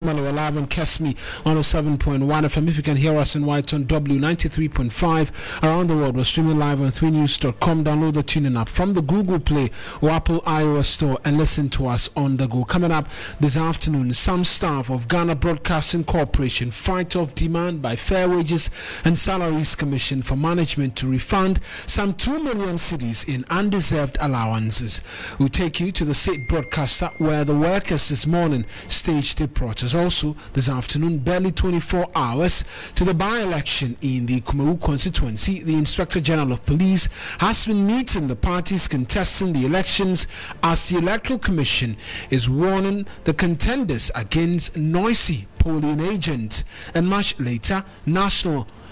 We're live on Kesmi 107.1 FM. If you can hear us in White on W93.5 around the world, we're streaming live on 3news.com. Download the tuning app from the Google Play or Apple iOS store and listen to us on the go. Coming up this afternoon, some staff of Ghana Broadcasting Corporation fight off demand by Fair Wages and Salaries Commission for management to refund some 2 million cedis in undeserved allowances. We'll take you to the state broadcaster where the workers this morning staged a protest. Also, this afternoon, barely 24 hours to the by-election in the Kumawu constituency, the Inspector General of Police has been meeting the parties contesting the elections as the Electoral Commission is warning the contenders against noisy polling agents. And much later,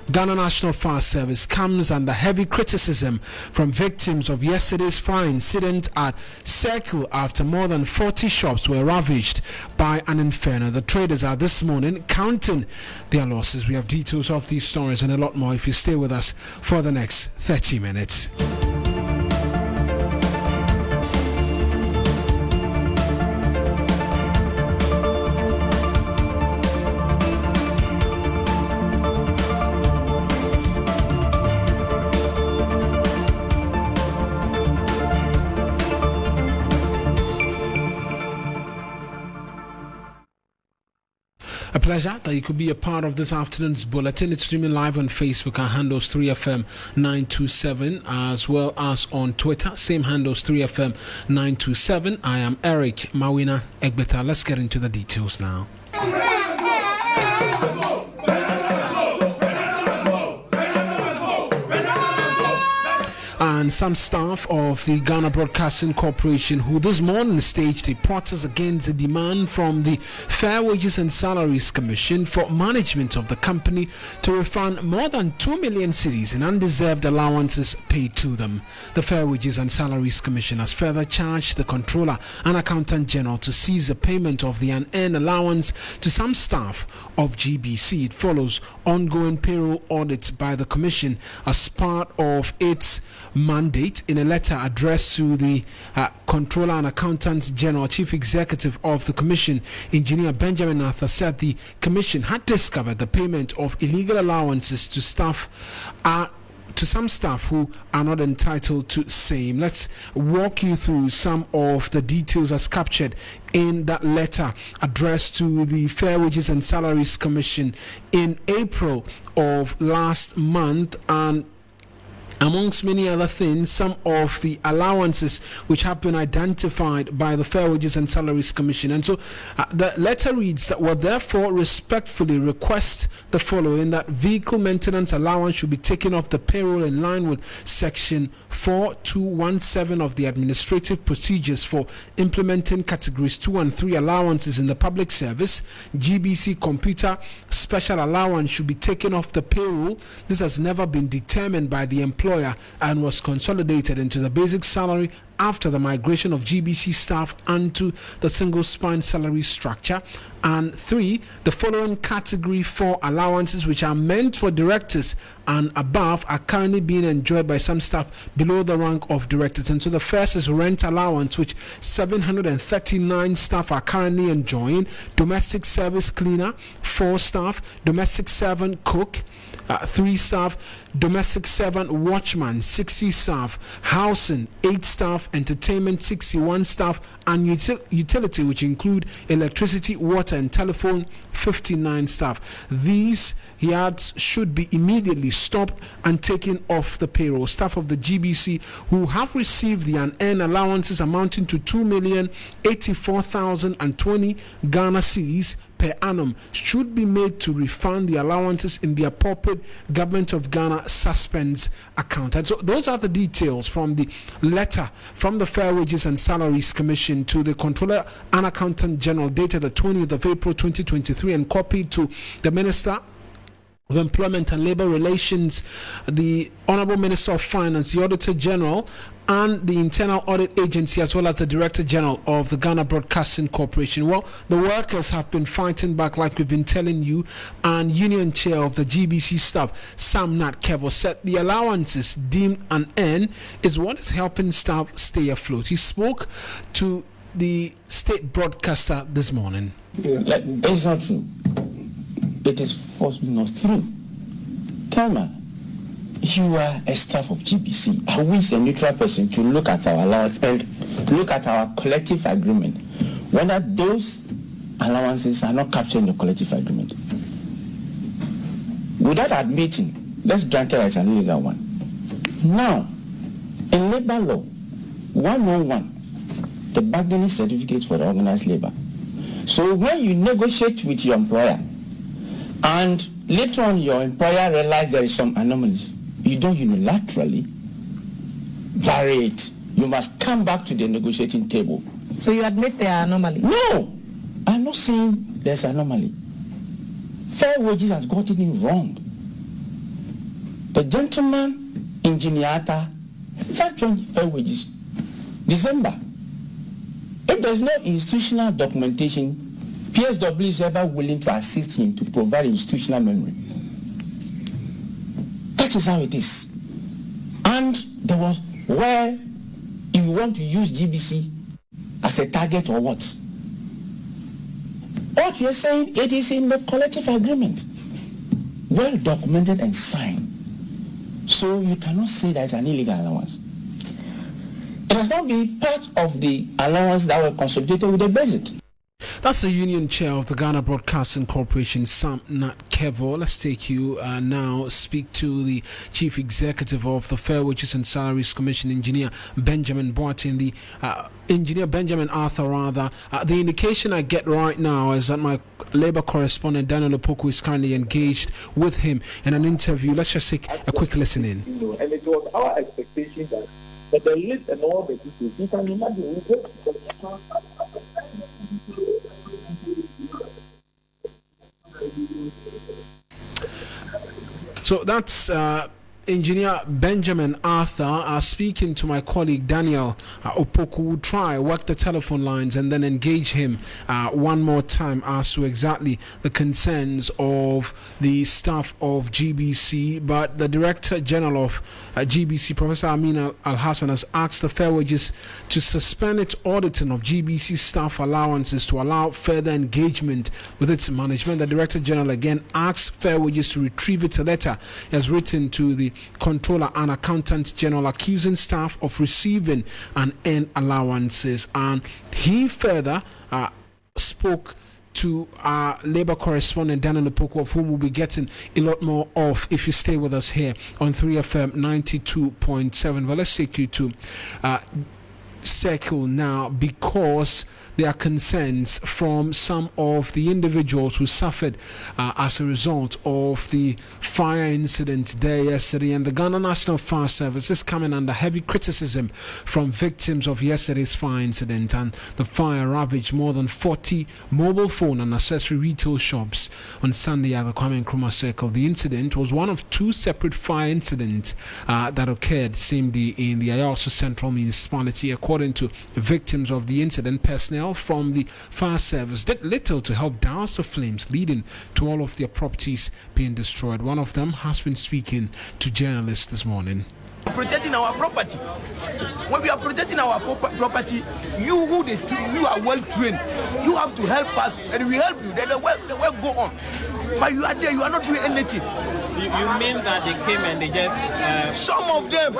Ghana National Fire Service comes under heavy criticism from victims of yesterday's fire incident at Circle after more than 40 shops were ravaged by an inferno. The traders are this morning counting their losses. We have details of these stories and a lot more if you stay with us for the next 30 minutes. A pleasure that you could be a part of this afternoon's bulletin. It's streaming live on Facebook. Our handles 3FM927 as well as on Twitter. Same handles 3FM927. I am Eric Mawuena Egbeta. Let's get into the details now. And some staff of the Ghana Broadcasting Corporation who this morning staged a protest against the demand from the Fair Wages and Salaries Commission for management of the company to refund more than 2 million cedis in undeserved allowances paid to them. The Fair Wages and Salaries Commission has further charged the Controller and Accountant General to cease the payment of the unearned allowance to some staff of GBC. It follows ongoing payroll audits by the Commission as part of its mandate. In a letter addressed to the Controller and Accountant General, Chief Executive of the Commission, Engineer Benjamin Arthur, said the Commission had discovered the payment of illegal allowances to some staff who are not entitled to same. Let's walk you through some of the details as captured in that letter addressed to the Fair Wages and Salaries Commission in April of last month. And amongst many other things, some of the allowances which have been identified by the Fair Wages and Salaries Commission. And so the letter reads that we therefore respectfully request the following: that vehicle maintenance allowance should be taken off the payroll in line with Section 4217 of the Administrative Procedures for implementing Categories 2 and 3 allowances in the public service. GBC computer special allowance should be taken off the payroll. This has never been determined by the employer and was consolidated into the basic salary after the migration of GBC staff onto the single spine salary structure. And 3, the following Category 4 allowances which are meant for directors and above are currently being enjoyed by some staff below the rank of directors. And so the first is rent allowance, which 739 staff are currently enjoying. Domestic service cleaner, 4 staff. Domestic servant cook, 3 staff. Domestic servant watchman, 60 staff. Housing, 8 staff. Entertainment, 61 staff. And utility, which include electricity, water and telephone, 59 staff. These yards should be immediately stopped and taken off the payroll. Staff of the GBC who have received the unearned allowances amounting to 2,084,020 Ghana cedis per annum should be made to refund the allowances in the appropriate Government of Ghana suspense account. And so those are the details from the letter from the Fair Wages and Salaries Commission to the Controller and Accountant General dated the 20th of April 2023 and copied to the Minister of Employment and Labour Relations, the Honourable Minister of Finance, the Auditor General, and the Internal Audit Agency, as well as the Director General of the Ghana Broadcasting Corporation. Well, the workers have been fighting back, like we've been telling you, and Union Chair of the GBC staff, Sam Nat Kevo, said the allowances deemed unearned is what is helping staff stay afloat. He spoke to the state broadcaster this morning. It's not true. It is forcibly not true. Tell me, you are a staff of GBC. I wish a neutral person to look at our allowance and look at our collective agreement, whether those allowances are not captured in the collective agreement. Without admitting, let's grant it as an illegal one. Now, in labor law, 101, the bargaining certificate for the organized labor. So when you negotiate with your employer, and later on your employer realizes there is some anomalies, you don't unilaterally vary it. You must come back to the negotiating table. So you admit there are anomalies? No, I'm not saying there's anomaly. Fair wages has gotten it wrong. The gentleman engineer started trying fair wages December. If there's no institutional documentation, PSW is ever willing to assist him to provide institutional memory. That is how it is. And there was where you want to use GBC as a target or what? What you're saying, it is in the collective agreement, well documented and signed. So you cannot say that it's an illegal allowance. It has not been part of the allowance that were consolidated with the basic. That's the union chair of the Ghana Broadcasting Corporation, Sam Nat Kevo. Let's take you now, speak to the chief executive of the Fair Wages and Salaries Commission, Engineer Benjamin Boateng, the Engineer Benjamin Arthur, rather. The indication I get right now is that my labor correspondent, Daniel Opoku, is currently engaged with him in an interview. Let's just take a quick listen in. And it was our expectation that the list and all the issues, you can imagine, so that's Engineer Benjamin Arthur speaking to my colleague Daniel Opoku. Will try work the telephone lines and then engage him one more time as to exactly the concerns of the staff of GBC. But the Director General of GBC, Professor Amin Al-Hassan, has asked the Fair Wages to suspend its auditing of GBC staff allowances to allow further engagement with its management. The Director General again asked Fair Wages to retrieve its letter as written to the Controller and Accountant General accusing staff of receiving and earned allowances. And he further spoke to our labor correspondent Daniel Opoku, of whom we'll be getting a lot more of if you stay with us here on 3FM 92.7. Well, let's take you to Circle now, because there are concerns from some of the individuals who suffered as a result of the fire incident there yesterday. And the Ghana National Fire Service is coming under heavy criticism from victims of yesterday's fire incident. And the fire ravaged more than 40 mobile phone and accessory retail shops on Sunday at the Kwame Nkrumah Circle. The incident was one of two separate fire incidents that occurred same day in the Ayaso Central Municipality. According to victims of the incident, personnel from the fire service did little to help douse the flames, leading to all of their properties being destroyed. One of them has been speaking to journalists this morning. Protecting our property. When we are protecting our property, you are well trained. You have to help us, and we help you. Then the work go on. But you are there, you are not doing anything. You mean that they came and they just some of them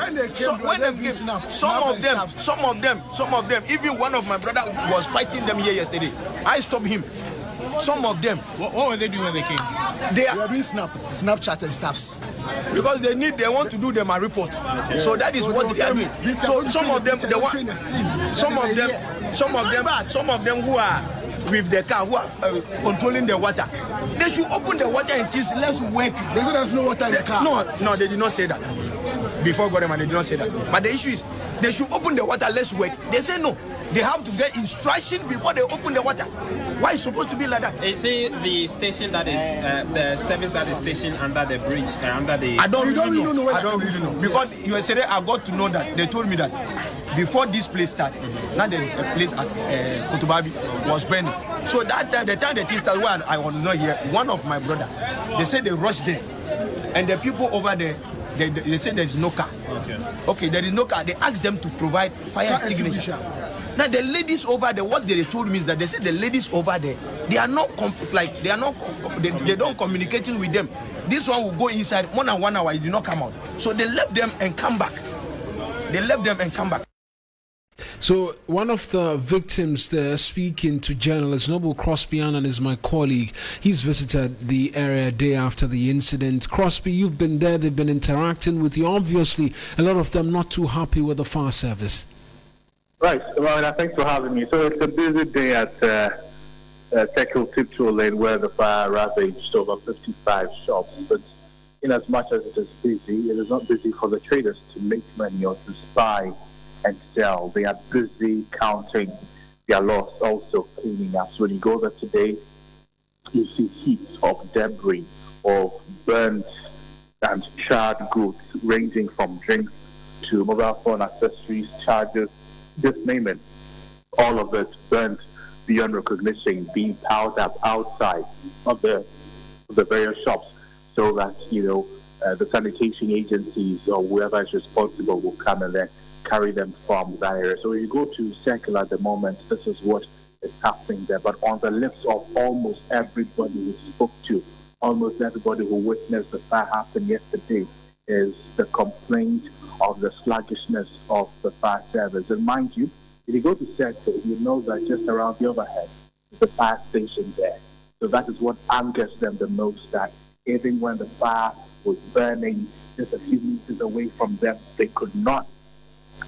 some of them, even one of my brother was fighting them here yesterday. I stopped him. Some of them. What were they doing when they came? They are doing Snapchat and stuffs because they want to do them a report. Okay. So that is what they are doing. So some of them who are with the car, who are controlling the water, they should open the water and teach, let's work. There's no water in the car. No, they did not say that. Before government, they did not say that. But the issue is, they should open the water, let's work. They say no. They have to get instruction before they open the water. Why is it supposed to be like that? Is it the station that is the service that is stationed under the bridge, under the? I don't really know. I don't really know because yesterday I got to know that they told me that before this place started, now there is a place at Kutubabi was burning. So that time, the time the thing started, when I was not here, one of my brother, they said they rushed there, and the people over there, they said there is no car. Okay, there is no car. They asked them to provide fire extinguisher. Now the ladies over there, what they told me is that they said the ladies over there, they are not they don't communicating with them. This one will go inside more than 1 hour, it did not come out. So they left them and come back. So one of the victims there, speaking to journalist Noble Crosby Annan, is my colleague. He's visited the area a day after the incident. Crosby, you've been there, they've been interacting with you. Obviously, a lot of them not too happy with the fire service. Right, well, thanks for having me. So it's a busy day at Tekil Tiptoe Lane, where the fire ravaged over 55 shops. But in as much as it is busy, it is not busy for the traders to make money or to spy and sell. They are busy counting their loss, also cleaning up. So when you go there today, you see heaps of debris, of burnt and charred goods, ranging from drinks to mobile phone accessories, chargers, just name it. All of it burnt beyond recognition, being piled up outside of the various shops, so that the sanitation agencies or whoever is responsible will come and then carry them from that area. So when you go to Circle at the moment, this is what is happening there. But on the lips of almost everybody we spoke to, almost everybody who witnessed the fire happen yesterday, is the complaint of the sluggishness of the fire service. And mind you, if you go to Circle, you know that just around the overhead is the fire station there. So that is what angers them the most, that even when the fire was burning just a few meters away from them, they could not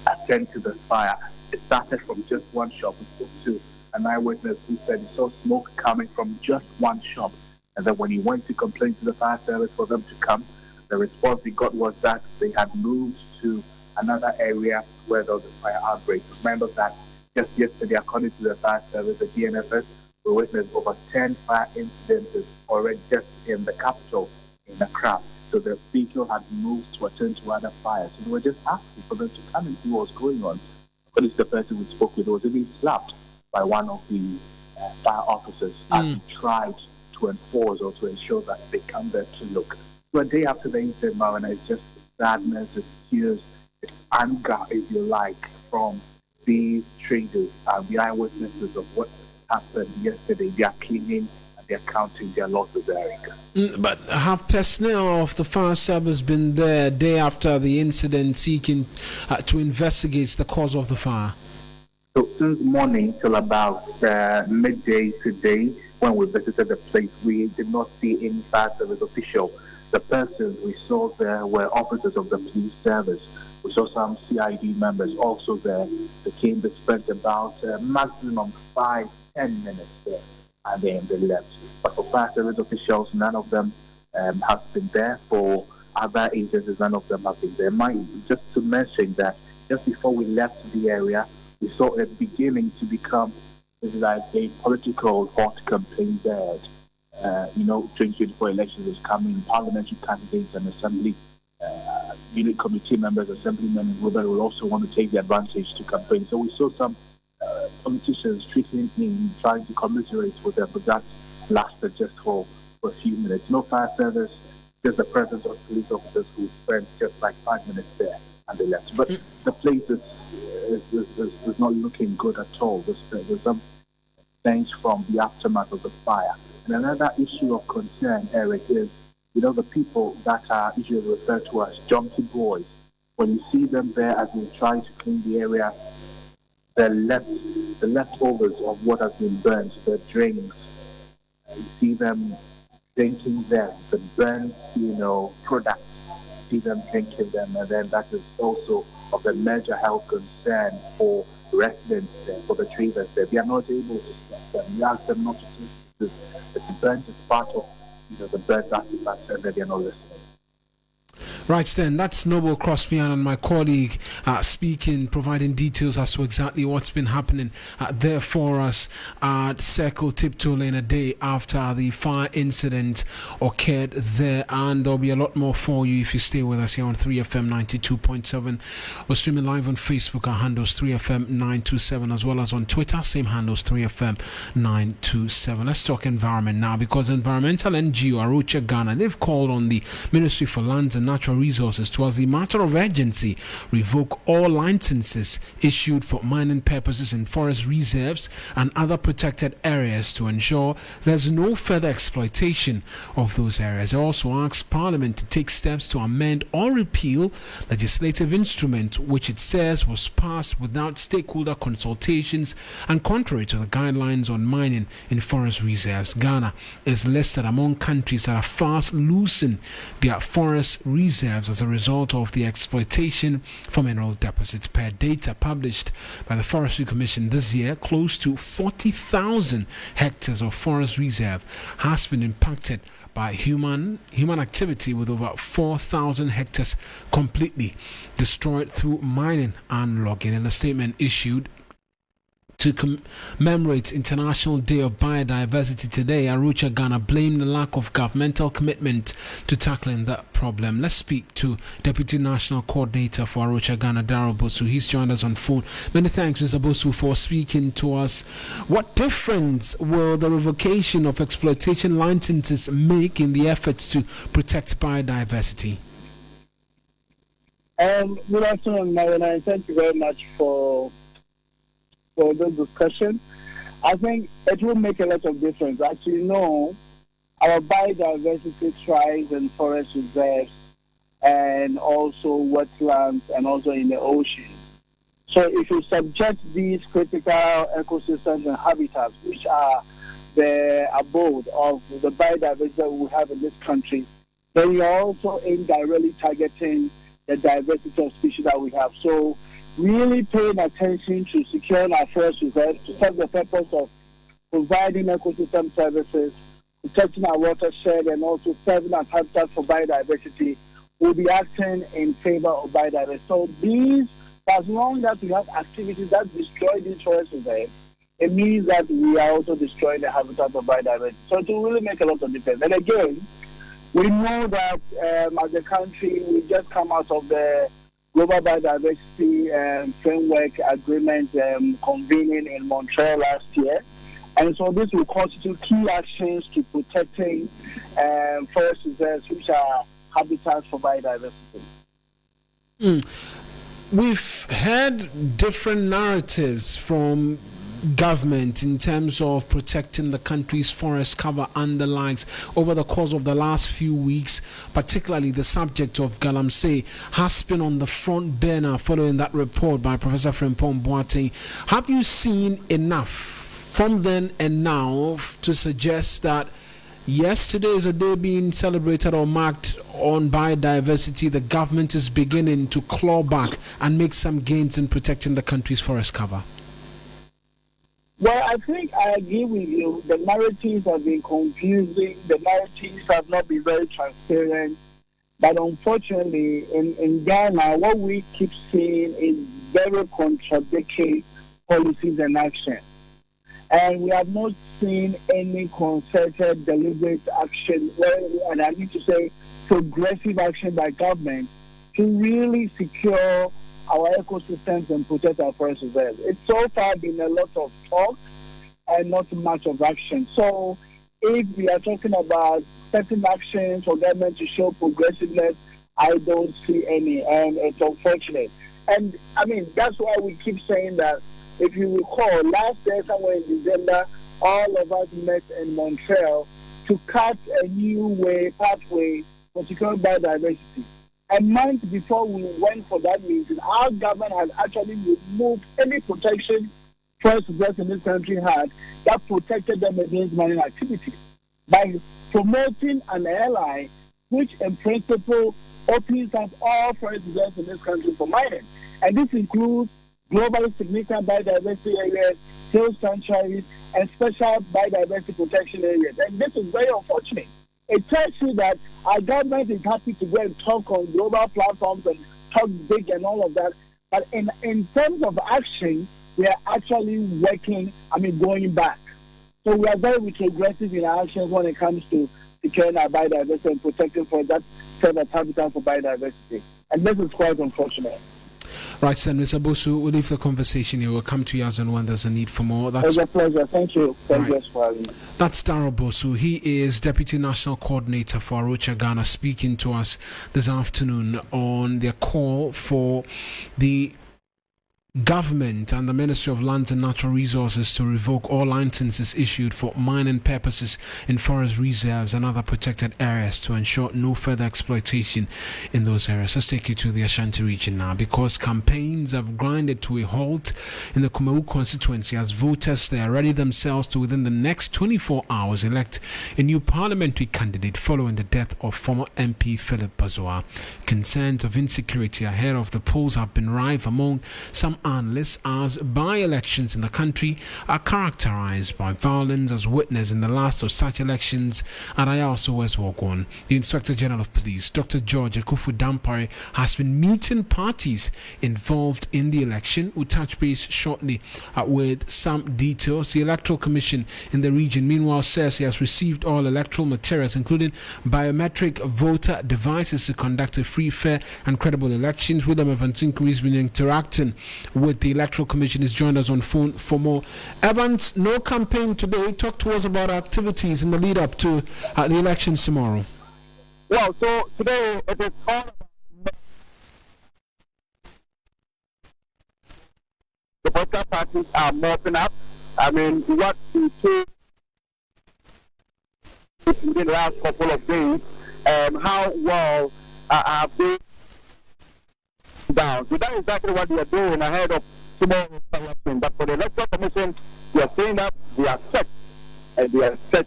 attend to the fire. It started from just one shop. We spoke to an eyewitness who said he saw smoke coming from just one shop. And then when he went to complain to the fire service for them to come, the response he got was that they had moved to another area where there was a fire outbreak. Remember that just yesterday, according to the fire service, the DNFS, we witnessed over 10 fire incidents already just in the capital, in Accra. So the vehicle had moved to attend to other fires. So they were just asking for them to come and see what was going on. According to the person we spoke with, was even slapped by one of the fire officers as he tried to enforce or to ensure that they come there to look. So a day after the incident, Mawuena, it's just sadness, it's tears, it's anger, if you like, from these traders and the eyewitnesses of what happened yesterday. They are cleaning and they are counting their losses, Eric. But have personnel of the fire service been there a day after the incident seeking to investigate the cause of the fire? So since morning till about midday today, when we visited the place, we did not see any fire service official. The persons we saw there were officers of the police service. We saw some CID members also there. They came, they spent about maximum 5-10 minutes there, and then they left. But for fire service officials, none of them has been there. For other agencies, none of them have been there. Just to mention that just before we left the area, we saw it beginning to become like a political hot campaign bed. 2024 elections is coming. Parliamentary candidates and assembly unit committee members, assemblymen and women will also want to take the advantage to campaign. So we saw some politicians treating in trying to commiserate with them, but that lasted just for a few minutes. No fire service, just the presence of police officers who spent just like 5 minutes there and they left. But the place is not looking good at all. There's some stench from the aftermath of the fire. And another issue of concern, Eric, is the people that are usually referred to as junkie boys. When you see them there as they try to clean the area, the leftovers of what has been burnt, the drinks, you see them drinking them, the burnt, products, see them drinking them, and then that is also of a major health concern for residents there, for the traders there. They are not able to stop them. We ask them not to do this. The burnt is part of the burnt artifacts, and they are not listening. Right then, that's Noble Crosby and my colleague speaking, providing details as to exactly what's been happening there for us at Circle Tiptoe Lane a day after the fire incident occurred there. And there'll be a lot more for you if you stay with us here on 3FM 92.7. We're streaming live on Facebook. Our handles 3FM 927, as well as on Twitter, same handles 3FM 927. Let's talk environment now, because environmental NGO Arocha Ghana, they've called on the Ministry for Lands and Natural Resources to, as a matter of urgency, revoke all licenses issued for mining purposes in forest reserves and other protected areas to ensure there's no further exploitation of those areas. It also asks Parliament to take steps to amend or repeal legislative instrument which it says was passed without stakeholder consultations and contrary to the guidelines on mining in forest reserves. Ghana is listed among countries that are fast losing their forest reserves as a result of the exploitation for mineral deposits. Per data published by the Forestry Commission this year, close to 40,000 hectares of forest reserve has been impacted by human activity, with over 4,000 hectares completely destroyed through mining and logging. In a statement issued to commemorate International Day of Biodiversity today, Arocha Ghana blamed the lack of governmental commitment to tackling that problem. Let's speak to Deputy National Coordinator for Arocha Ghana, Darrell Bosu. He's joined us on phone. Many thanks, Mr. Bosu, for speaking to us. What difference will the revocation of exploitation licenses make in the efforts to protect biodiversity? Good afternoon, Mawuena, and thank you very much for this discussion. I think it will make a lot of difference. As you know, our biodiversity thrives in forest reserves and also wetlands and also in the ocean. So if you subject these critical ecosystems and habitats, which are the abode of the biodiversity that we have in this country, then you're also indirectly targeting the diversity of species that we have. So really paying attention to securing our forest reserves to serve the purpose of providing ecosystem services, protecting our watershed, and also serving as habitat for biodiversity will be acting in favor of biodiversity. So these, as long as we have activities that destroy these forest reserves, it means that we are also destroying the habitat of biodiversity. So it will really make a lot of difference. And again, we know that as a country, we just come out of the Global Biodiversity Framework Agreement convening in Montreal last year. And so this will constitute key actions to protecting forest reserves, which are habitats for biodiversity. We've heard different narratives from government in terms of protecting the country's forest cover and the likes over the course of the last few weeks. Particularly the subject of Galamsey has been on the front burner following that report by Professor Frimpong Boateng. Have you seen enough from then and now to suggest that yes, today is a day being celebrated or marked on biodiversity, the government is beginning to claw back and make some gains in protecting the country's forest cover? Well, I think I agree with you. The narratives have been confusing. The narratives have not been very transparent. But unfortunately, in Ghana, what we keep seeing is very contradictory policies and action. And we have not seen any concerted, deliberate action, and I need to say progressive action by government to really secure our ecosystems and protect our forest reserves. It's so far been a lot of talk and not much of action. So if we are talking about certain actions for government to show progressiveness, I don't see any, and it's unfortunate. And I mean, that's why we keep saying that. If you recall, last year, somewhere in December, all of us met in Montreal to cut a new pathway for securing biodiversity. A month before we went for that meeting, our government has actually removed any protection forest reserves in this country had that protected them against mining activities by promoting an ally which in principle opens up all forest reserves in this country for mining. And this includes globally significant biodiversity areas, hill sanctuaries, and special biodiversity protection areas. And this is very unfortunate. It tells you that our government is happy to go and talk on global platforms and talk big and all of that. But in terms of action, we are actually going back. So we are very retrogressive in our actions when it comes to securing our biodiversity and protecting for that set of habitat for biodiversity. And this is quite unfortunate. Right, then, Mr. Bosu, we'll leave the conversation here. We'll come to you as and when there's a need for more. It's a pleasure. Thank you. Thank you for having me. That's Dara Bosu. He is Deputy National Coordinator for Arocha Ghana, speaking to us this afternoon on their call for the government and the Ministry of Lands and Natural Resources to revoke all licenses issued for mining purposes in forest reserves and other protected areas to ensure no further exploitation in those areas. Let's take you to the Ashanti region now, because campaigns have grinded to a halt in the Kumawu constituency as voters they are ready themselves to, within the next 24 hours, elect a new parliamentary candidate following the death of former MP Philip Bazoa. Concerns of insecurity ahead of the polls have been rife among some analysts, as by-elections in the country are characterized by violence, as witnessed in the last of such elections at Ayaso West Wogwon. The Inspector General of Police, Dr. George Akufu Dampare, has been meeting parties involved in the election. We'll touch base shortly with some details. The Electoral Commission in the region, meanwhile, says he has received all electoral materials, including biometric voter devices, to conduct a free, fair and credible elections. William Evans has been interacting with the Electoral Commission. Is joined us on phone for more. Evans, no campaign today. Talk to us about activities in the lead up to the elections tomorrow. Well, so today it is all about the political parties are mopping up. I mean, what we see in the last couple of days, how well have they down. So that is exactly what they are doing ahead of tomorrow's election. But for the Electoral Commission, they are saying that they are set, and they are set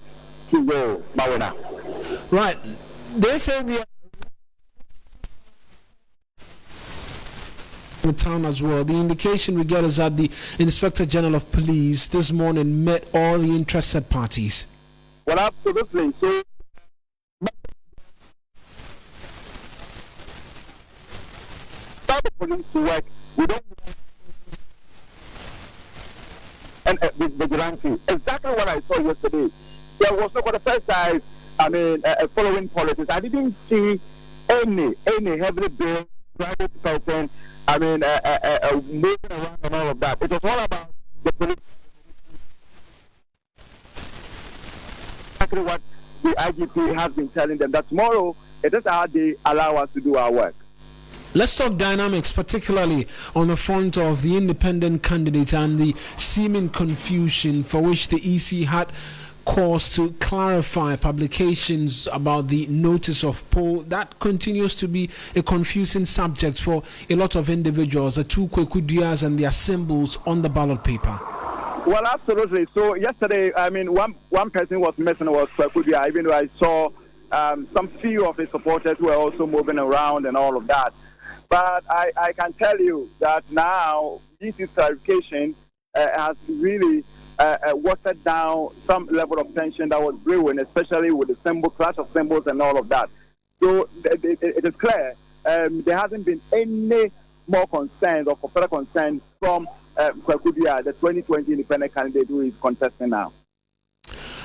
to go, Mawuena. Right. They say we are in town as well. The indication we get is that the Inspector General of Police this morning met all the interested parties. Well, absolutely. So the police to work, we don't and vigilante. Exactly what I saw yesterday. There was for the first time, following politics. I didn't see any heavily built private person, moving around and all of that. It was all about the police. Exactly what the IGP has been telling them, that tomorrow it is how they allow us to do our work. Let's talk dynamics, particularly on the front of the independent candidate and the seeming confusion for which the EC had cause to clarify publications about the notice of poll. That continues to be a confusing subject for a lot of individuals, the two Kwekudiyas and their symbols on the ballot paper. Well, absolutely. So yesterday, one person was missing, was Kwekudiya, even though I saw some few of his supporters were also moving around and all of that. But I can tell you that now this clarification has really watered down some level of tension that was brewing, especially with the clash of symbols and all of that. So it is clear there hasn't been any more concerns or further concerns from Kwekudiya, the 2020 independent candidate who is contesting now.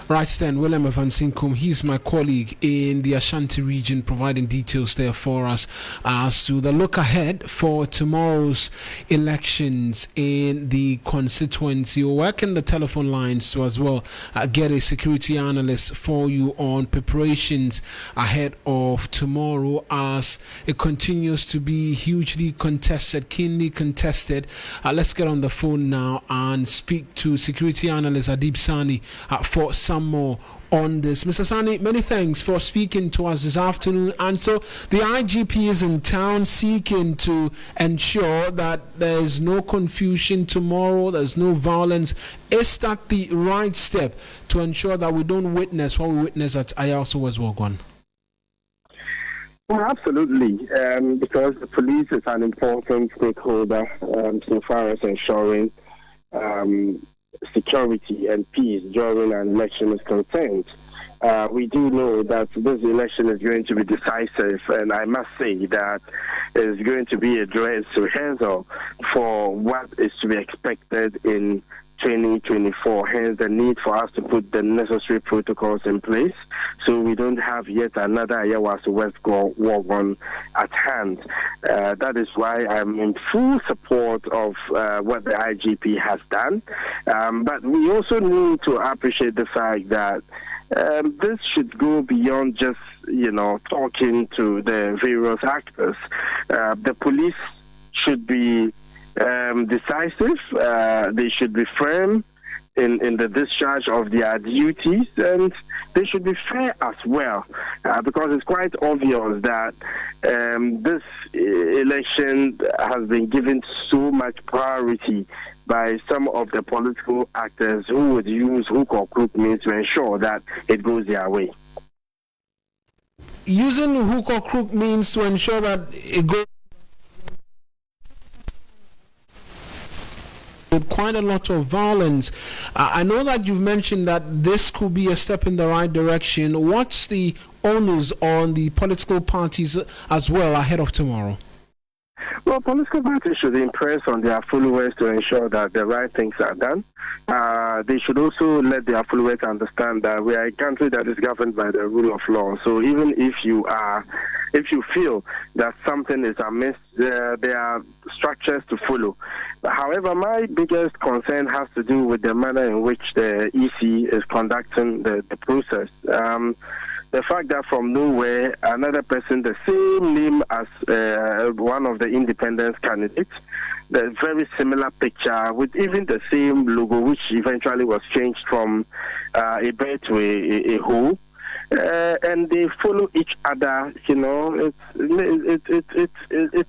Right then, William Evansinkum, he's my colleague in the Ashanti region, providing details there for us as to the look ahead for tomorrow's elections in the constituency. We're working the telephone lines to as well get a security analyst for you on preparations ahead of tomorrow, as it continues to be hugely contested, keenly contested. Let's get on the phone now and speak to security analyst Adib Sani for some more on this. Mr. Sani, many thanks for speaking to us this afternoon. And so the IGP is in town seeking to ensure that there's no confusion tomorrow, there's no violence. Is that the right step to ensure that we don't witness what we witnessed at Ayaso West Wogwon? Well, absolutely, because the police is an important stakeholder so far as ensuring security and peace during an election is concerned. We do know that this election is going to be decisive, and I must say that it's going to be a dress rehearsal for what is to be expected in 2024. Hence, the need for us to put the necessary protocols in place so we don't have yet another Ayahuasca West War one at hand. That is why I'm in full support of what the IGP has done. But we also need to appreciate the fact that this should go beyond just, talking to the various actors. The police should be decisive. They should be firm in the discharge of their duties, and they should be fair as well, because it's quite obvious that this election has been given so much priority by some of the political actors who would use hook or crook means to ensure that it goes their way. Using hook or crook means to ensure that it goes with quite a lot of violence. I know that you've mentioned that this could be a step in the right direction. What's the onus on the political parties as well ahead of tomorrow? Well, political parties should impress on their followers to ensure that the right things are done. They should also let their followers understand that we are a country that is governed by the rule of law. So even if you feel that something is amiss, there are structures to follow. However, my biggest concern has to do with the manner in which the EC is conducting the process. The fact that from nowhere, another person, the same name as one of the independent candidates, the very similar picture with even the same logo, which eventually was changed from a bird to a hoe, and they follow each other. It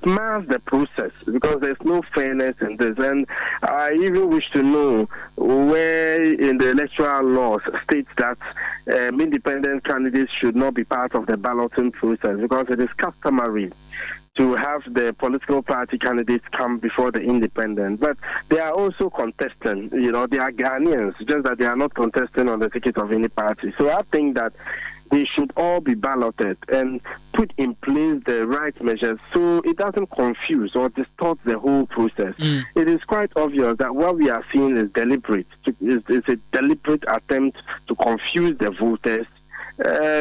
mars the process because there's no fairness in this. And I even wish to know where in the electoral laws states that independent candidates should not be part of the balloting process, because it is customary to have the political party candidates come before the independent. But they are also contesting, they are Ghanaians, just that they are not contesting on the ticket of any party. So I think that they should all be balloted and put in place the right measures so it doesn't confuse or distort the whole process. It is quite obvious that what we are seeing is deliberate. It's a deliberate attempt to confuse the voters,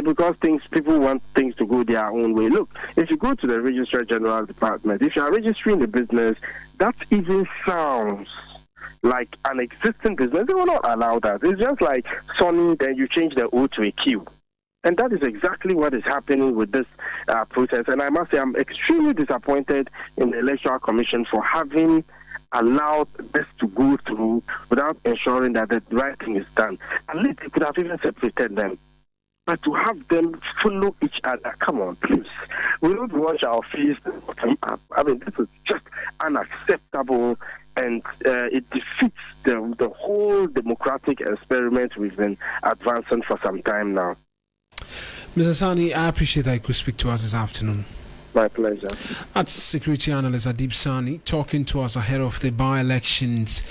because people want things to go their own way. Look, if you go to the Registrar General Department, if you are registering the business, that even sounds like an existing business. They will not allow that. It's just like Sonny, then you change the O to a Q. And that is exactly what is happening with this process. And I must say, I'm extremely disappointed in the Electoral Commission for having allowed this to go through without ensuring that the right thing is done. At least they could have even separated them. But to have them follow each other, come on, please. We don't wash our face bottom up. I mean, this is just unacceptable, and it defeats the whole democratic experiment we've been advancing for some time now. Mr. Sani, I appreciate that you could speak to us this afternoon. My pleasure. That's security analyst Adib Sani talking to us ahead of the by-elections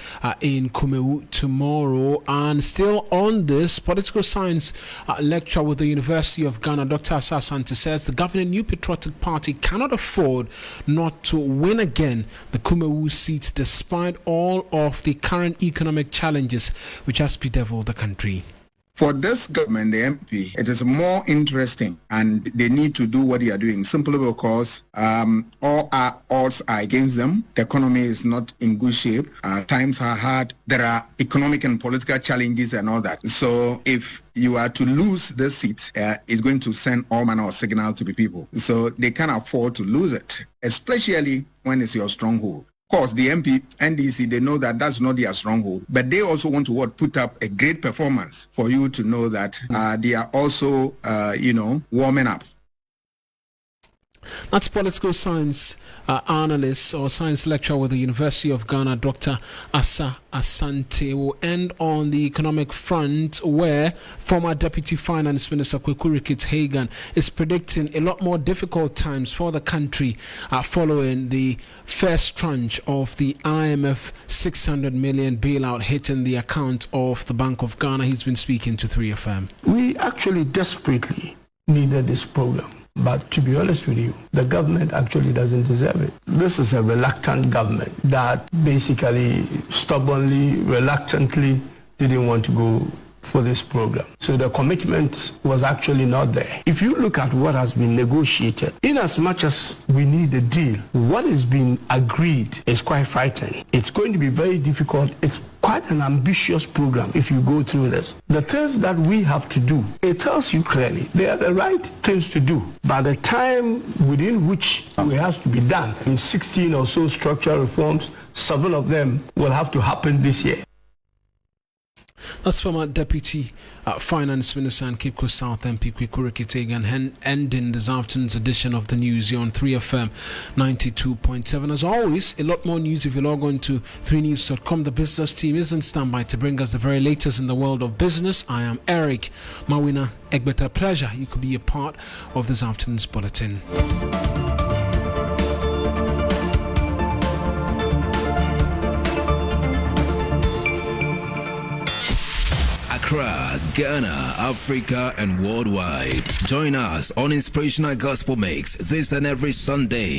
in Kumewu tomorrow. And still on this political science lecture with the University of Ghana, Dr. Asa Asante says the governing New Patriotic Party cannot afford not to win again the Kumewu seat despite all of the current economic challenges which has bedeviled the country. For this government, the MP, it is more interesting, and they need to do what they are doing simply because all our odds are against them. The economy is not in good shape. Times are hard. There are economic and political challenges and all that. So if you are to lose this seat, it's going to send all manner of signal to the people. So they can't afford to lose it, especially when it's your stronghold. Of course, the MP, NDC, they know that that's not their stronghold, but they also want to put up a great performance for you to know that they are also, warming up. That's political science analyst or science lecturer with the University of Ghana, Dr. Asa Asante. Will end on the economic front, where former Deputy Finance Minister Kweku Ricketts-Hagan is predicting a lot more difficult times for the country following the first tranche of the IMF 600 million bailout hitting the account of the Bank of Ghana. He's been speaking to 3FM. We actually desperately needed this program. But to be honest with you, the government actually doesn't deserve it. This is a reluctant government that basically stubbornly, reluctantly didn't want to go for this program. So the commitment was actually not there. If you look at what has been negotiated, in as much as we need a deal, what is being agreed is quite frightening. It's going to be very difficult. It's quite an ambitious program if you go through this. The things that we have to do, it tells you clearly, they are the right things to do. By the time within which it has to be done, in 16 or so structural reforms, 7 of them will have to happen this year. That's former Deputy Finance Minister and Cape Coast South MP Kweku Rekitegan ending this afternoon's edition of the news here on 3FM 92.7. As always, a lot more news if you log on to 3news.com. The business team is in standby to bring us the very latest in the world of business. I am Eric Mawuena Egbeta. Pleasure you could be a part of this afternoon's bulletin. Accra, Ghana, Africa, and worldwide. Join us on Inspirational Gospel Mix this and every Sunday